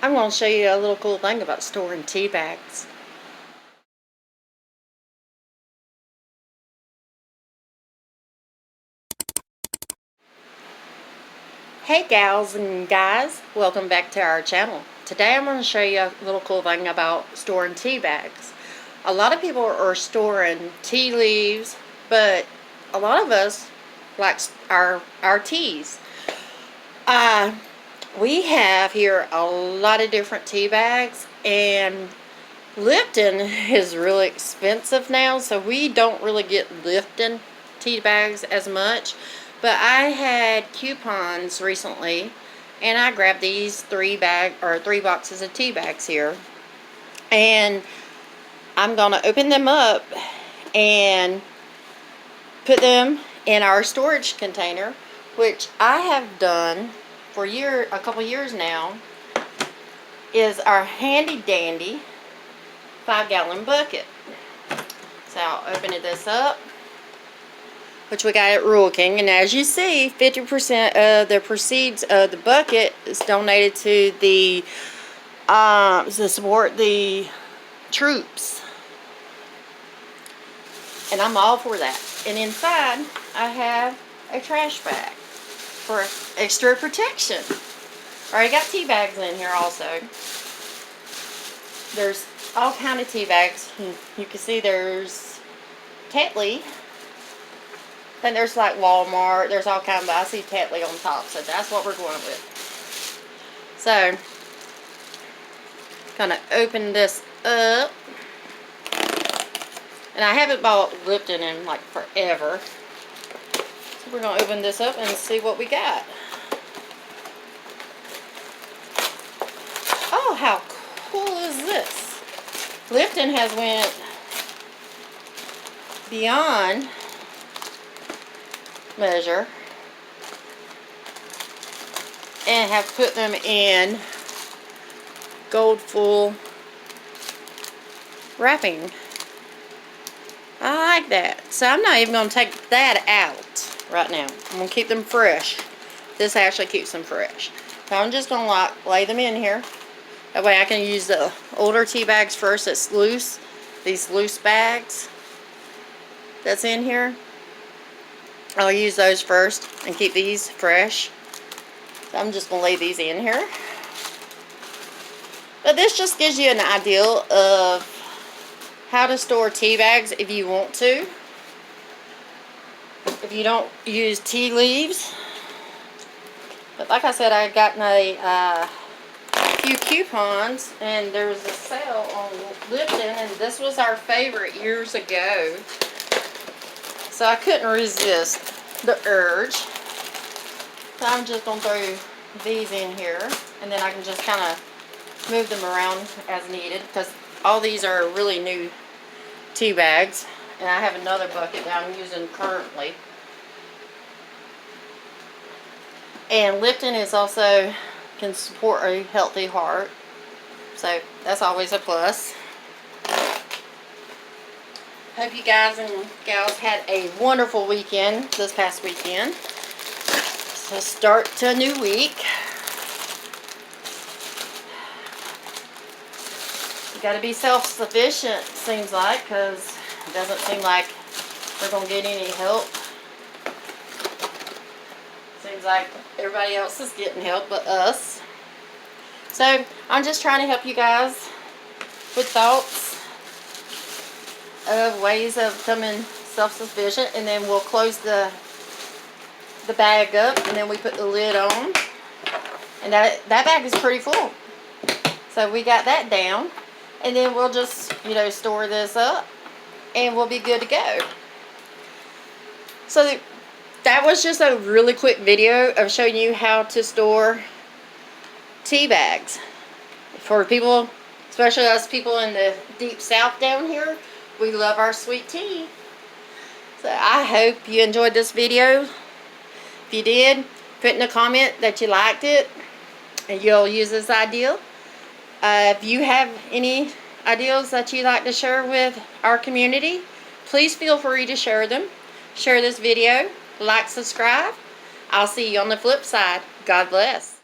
I'm going to show you a little cool thing about storing tea bags. Hey gals and guys, welcome back to our channel. Today I'm going to show you a little cool thing about storing tea bags. A lot of people are storing tea leaves, but a lot of us like our teas. We have here a lot of different tea bags, and Lipton is really expensive now, so we don't really get Lipton tea bags as much. But I had coupons recently, and I grabbed these three boxes of tea bags here, and I'm gonna open them up and put them in our storage container, which I have done for a couple years now. Is our handy dandy 5-gallon bucket. So I'll open this up, which we got at Rural King, and as you see, 50% of the proceeds of the bucket is donated to to support the troops, and I'm all for that. And inside I have a trash bag for extra protection. Already got tea bags in here also. There's all kind of tea bags. You can see there's Tetley. Then there's like Walmart. There's all kinds, but I see Tetley on top, so that's what we're going with. So, gonna open this up. And I haven't bought Lipton in like forever. So we're gonna open this up and see what we got. Oh, how cool is this? Lipton has went beyond measure and have put them in gold foil wrapping. I like that. So I'm not even going to take that out right now. I'm going to keep them fresh. This actually keeps them fresh. So I'm just going to lay them in here. That way I can use the older tea bags first that's loose. These loose bags that's in here. I'll use those first and keep these fresh. So I'm just going to lay these in here. But this just gives you an idea of how to store tea bags if you want to. If you don't use tea leaves. But like I said, I got a few coupons, and there was a sale on Lipton, and this was our favorite years ago. So I couldn't resist the urge. So I'm just going to throw these in here, and then I can just kind of move them around as needed, because all these are really new tea bags. And I have another bucket that I'm using currently. And Lipton is also can support a healthy heart. So that's always a plus. Hope you guys and gals had a wonderful weekend this past weekend. So start to a new week. You got to be self-sufficient, seems like, because it doesn't seem like we're going to get any help. Seems like everybody else is getting help but us. So I'm just trying to help you guys with thoughts of ways of becoming self-sufficient, and then we'll close the bag up, and then we put the lid on, and that bag is pretty full. So we got that down, and then we'll just store this up, and we'll be good to go. So that was just a really quick video of showing you how to store tea bags for people, especially us people in the deep south down here. We love our sweet tea. So I hope you enjoyed this video. If you did, put in a comment that you liked it and you'll use this idea. If you have any ideas that you'd like to share with our community, please feel free to share them. Share this video, like, subscribe. I'll see you on the flip side. God bless.